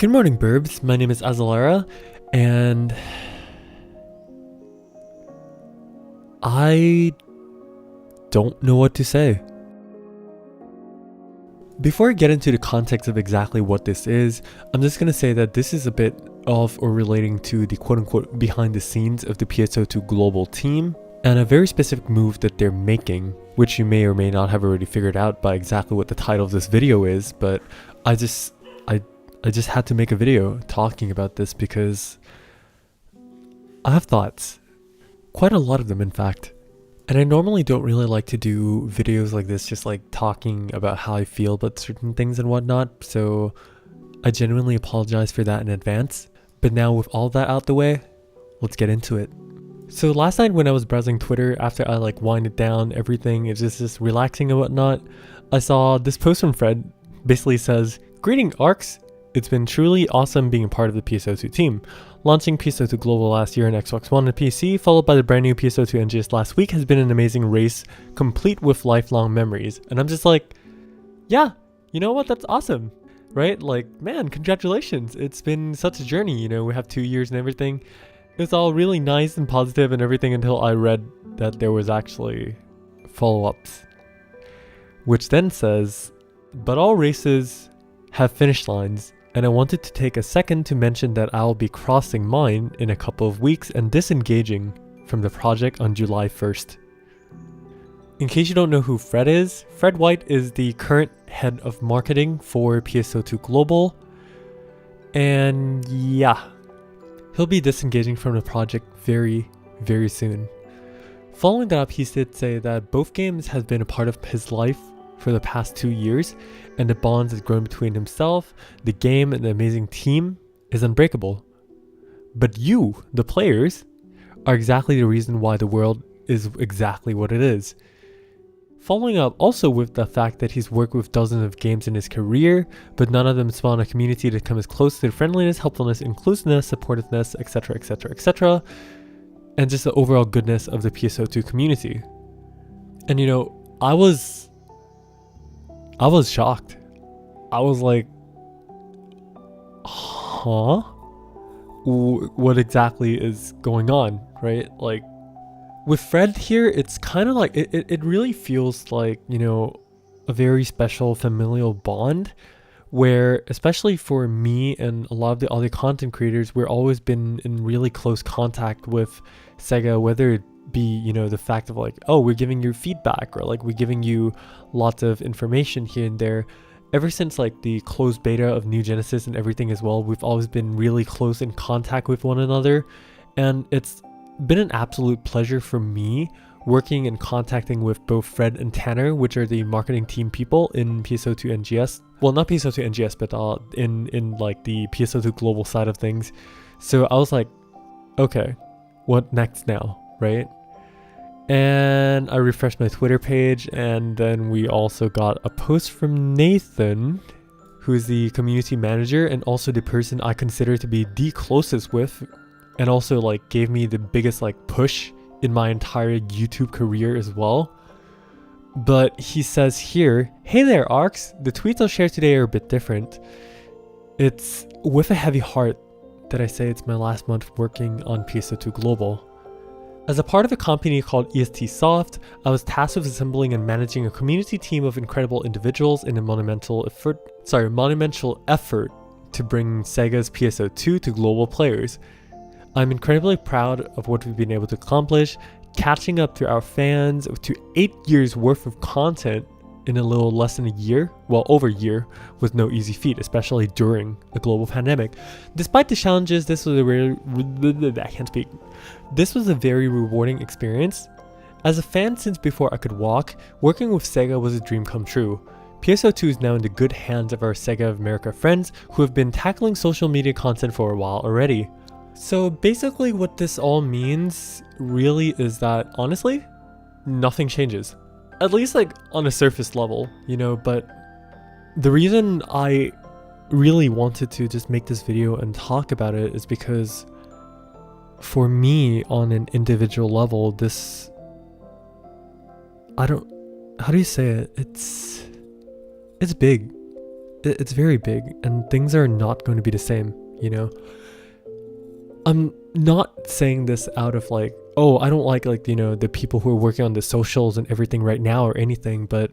Good morning, Burbs. My name is Azalara, and I don't know what to say. Before I get into the context of exactly what this is, I'm just going to say that this is a bit of or relating to the quote-unquote behind the scenes of the PSO2 global team, and a very specific move that they're making, which you may or may not have already figured out by exactly what the title of this video is, but I just had to make a video talking about this because I have thoughts. Quite a lot of them, in fact. And I normally don't really like to do videos like this, just like talking about how I feel about certain things and whatnot, so I genuinely apologize for that in advance. But now with all that out the way, let's get into it. So last night when I was browsing Twitter, after I winded down everything, it's just relaxing and whatnot, I saw this post from Fred. Basically says, "Greeting ARCs. It's been truly awesome being a part of the PSO2 team. Launching PSO2 Global last year on Xbox One and PC, followed by the brand new PSO2 NGS last week, has been an amazing race, complete with lifelong memories." And I'm just like, yeah, you know what? That's awesome, right? Like, man, congratulations. It's been such a journey, we have 2 years and everything. It was all really nice and positive and everything until I read that there was actually follow-ups. Which then says, "But all races have finish lines, and I wanted to take a second to mention that I'll be crossing mine in a couple of weeks and disengaging from the project on July 1st. In case you don't know who Fred is, Fred White is the current head of marketing for PSO2 Global, and yeah, he'll be disengaging from the project very, very soon. Following that up, he did say that both games have been a part of his life for the past 2 years, and the bonds that's grown between himself, the game, and the amazing team is unbreakable. But you, the players, are exactly the reason why the world is exactly what it is." Following up also with the fact that he's worked with dozens of games in his career, but none of them spawn a community that comes close to the friendliness, helpfulness, inclusiveness, supportiveness, etc., etc., etc., and just the overall goodness of the PSO2 community. And I was shocked. I was like, huh? What exactly is going on, right? Like, with Fred here, it's kind of like, it really feels like, a very special familial bond where, especially for me and a lot of the other content creators, we've always been in really close contact with SEGA, whether it be, the fact of we're giving you feedback, or we're giving you lots of information here and there. Ever since the closed beta of New Genesis and everything as well, we've always been really close in contact with one another, and it's been an absolute pleasure for me working and contacting with both Fred and Tanner, which are the marketing team people in PSO2 NGS. Well, not PSO2 NGS, but in the PSO2 global side of things. So I was like, okay, what next now, right? And I refreshed my Twitter page, and then we also got a post from Nathan, who's the community manager and also the person I consider to be the closest with, and also gave me the biggest push in my entire YouTube career as well. But he says here, "Hey there, ARCs. The tweets I'll share today are a bit different. It's with a heavy heart that I say it's my last month working on PSO2 Global. As a part of a company called EST Soft, I was tasked with assembling and managing a community team of incredible individuals in a monumental effort to bring Sega's PSO2 to global players. I'm incredibly proud of what we've been able to accomplish, catching up to our fans to 8 years worth of content in a little less than a year, well, over a year, was no easy feat, especially during a global pandemic. Despite the challenges, this was a very rewarding experience. As a fan since before I could walk, working with SEGA was a dream come true. PSO2 is now in the good hands of our SEGA of America friends who have been tackling social media content for a while already." So basically what this all means really is that, honestly, nothing changes. At least on a surface level, but the reason I really wanted to just make this video and talk about it is because for me, on an individual level, this, how do you say it? It's big. it's very big, and things are not going to be the same, you know? I'm not saying this out of like, oh, I don't like, you know, the people who are working on the socials and everything right now or anything, but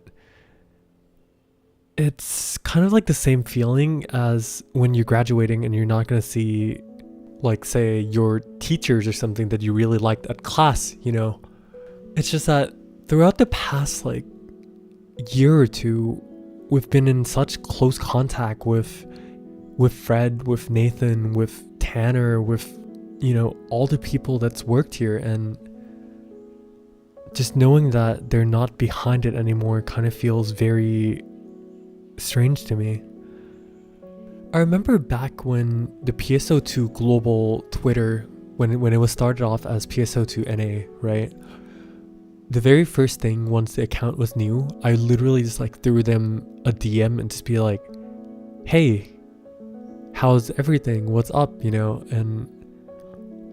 it's kind of like the same feeling as when you're graduating and you're not going to see, like, say, your teachers or something that you really liked at class, you know? It's just that throughout the past, like, year or two, we've been in such close contact with Fred, with Nathan, with Tanner, with, you know, all the people that's worked here, and just knowing that they're not behind it anymore kind of feels very strange to me. I remember back when the PSO2 global Twitter, when it was started off as PSO2 NA, right? The very first thing, once the account was new, I literally just like threw them a DM and just be like, hey, how's everything? What's up? You know? And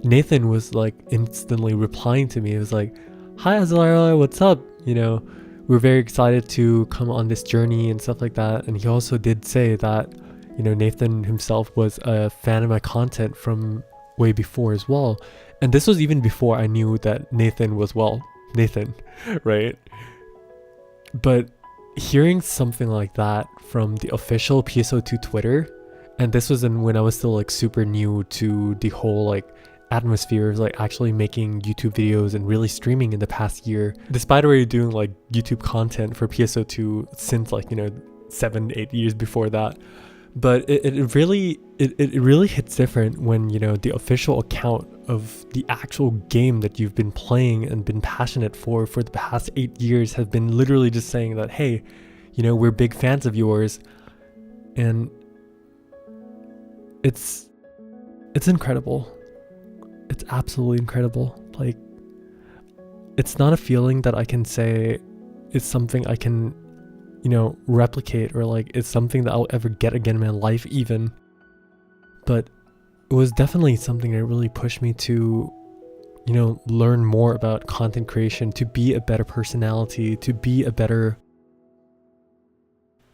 Nathan was like instantly replying to me. It was like, hi Azariah, what's up? You know, we're very excited to come on this journey and stuff like that. And he also did say that, you know, Nathan himself was a fan of my content from way before as well. And this was even before I knew that Nathan was, well, Nathan, right? But hearing something like that from the official PSO2 Twitter, and this was when I was still like super new to the whole like atmosphere of like actually making YouTube videos and really streaming in the past year, despite already doing like YouTube content for PSO2 since like, you know, 7-8 years before that. But it really hits different when, you know, the official account of the actual game that you've been playing and been passionate for the past 8 years has been literally just saying that, hey, you know, we're big fans of yours. And it's incredible. It's absolutely incredible. Like, it's not a feeling that I can say it's something I can, you know, replicate, or like it's something that I'll ever get again in my life even. But it was definitely something that really pushed me to, you know, learn more about content creation, to be a better personality, to be a better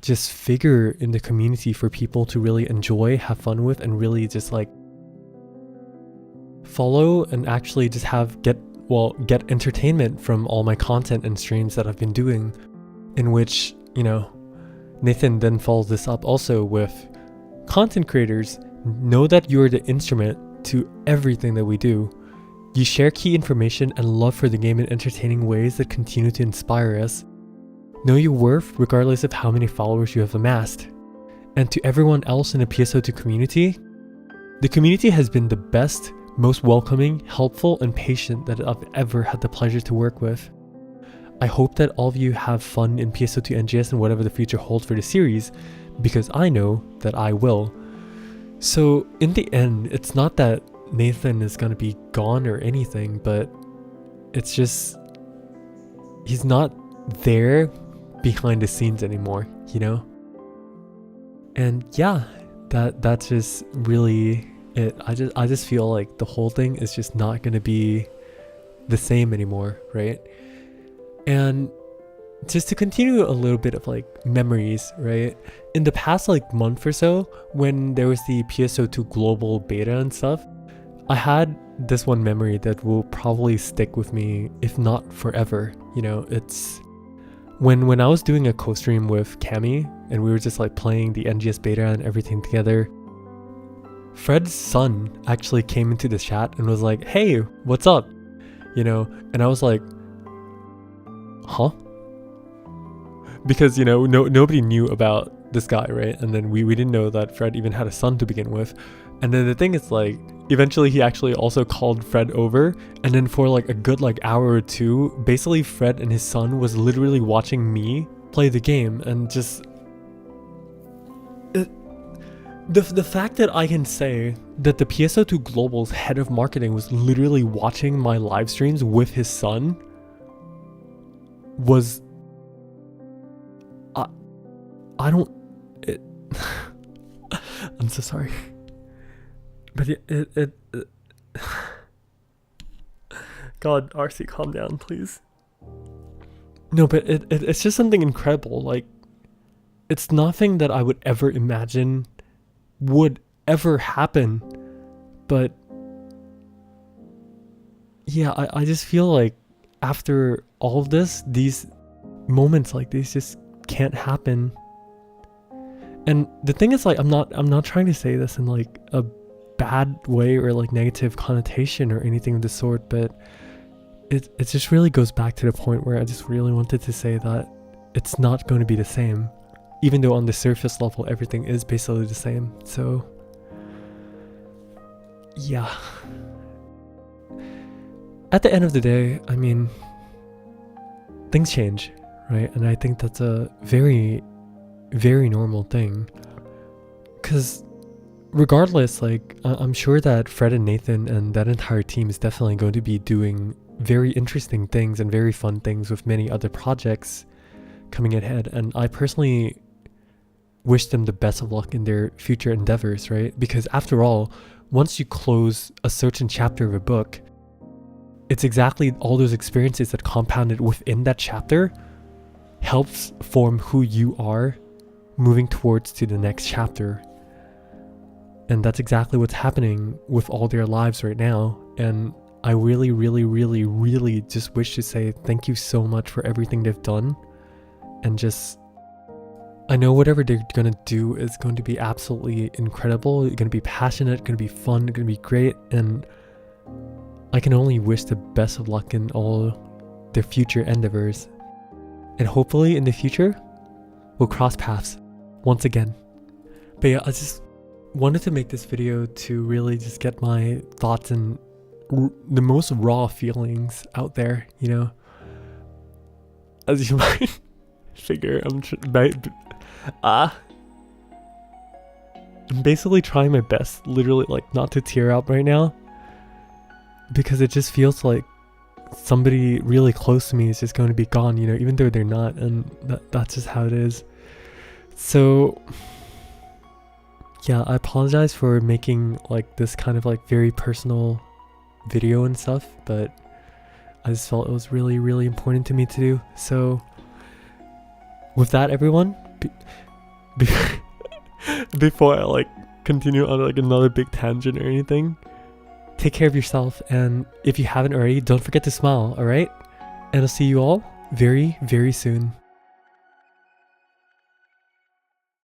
just figure in the community for people to really enjoy, have fun with, and really just like follow and actually just get entertainment from all my content and streams that I've been doing, in which, you know, Nathan then follows this up also with content creators. Know that you are the instrument to everything that we do. You share key information and love for the game in entertaining ways that continue to inspire us. Know your worth regardless of how many followers you have amassed. And to everyone else in the PSO2 community, the community has been the best, most welcoming, helpful, and patient that I've ever had the pleasure to work with. I hope that all of you have fun in PSO2 NGS and whatever the future holds for the series, because I know that I will. So in the end, it's not that Nathan is going to be gone or anything, but it's just, he's not there behind the scenes anymore, you know? And yeah, that's just really it. I just feel like the whole thing is just not going to be the same anymore, right? And just to continue a little bit of like memories, right? In the past like month or so, when there was the PSO2 global beta and stuff, I had this one memory that will probably stick with me, if not forever. You know, it's when I was doing a co-stream with Cami and we were just like playing the NGS beta and everything together, Fred's son actually came into the chat and was like, hey, what's up? You know, and I was like, huh? Because, you know, nobody knew about this guy, right? And then we didn't know that Fred even had a son to begin with. And then the thing is like, eventually he actually also called Fred over, and then for like a good like hour or two, basically Fred and his son was literally watching me play the game. And just the fact that I can say that the PSO2 Global's head of marketing was literally watching my live streams with his son was, I don't, I'm so sorry, but it God, RC, calm down, please. No, but it's just something incredible. Like, it's nothing that I would ever imagine would ever happen. But yeah, I just feel like after all of this, these moments like these just can't happen. And the thing is, like, I'm not trying to say this in like a bad way or like negative connotation or anything of the sort, but it just really goes back to the point where I just really wanted to say that it's not going to be the same, even though on the surface level everything is basically the same. So yeah, at the end of the day, I mean, things change, right? And I think that's a very, very normal thing, because regardless, like, I'm sure that Fred and Nathan and that entire team is definitely going to be doing very interesting things and very fun things with many other projects coming ahead. And I personally wish them the best of luck in their future endeavors, right? Because after all, once you close a certain chapter of a book, it's exactly all those experiences that compounded within that chapter helps form who you are moving towards to the next chapter. And that's exactly what's happening with all their lives right now. And I really, really, really, really just wish to say thank you so much for everything they've done. And just, I know whatever they're going to do is going to be absolutely incredible. It's going to be passionate, going to be fun, going to be great. And I can only wish the best of luck in all their future endeavors. And hopefully in the future, we'll cross paths once again. But yeah, I just wanted to make this video to really just get my thoughts and the most raw feelings out there, you know. As you might figure, I'm basically trying my best, literally, like, not to tear up right now, because it just feels like somebody really close to me is just going to be gone, you know, even though they're not, and that's just how it is. So yeah, I apologize for making like this kind of like very personal video and stuff, but I just felt it was really, really important to me to do. So with that, everyone, before I like continue on like another big tangent or anything, take care of yourself, and if you haven't already, don't forget to smile, all right? And I'll see you all very, very soon.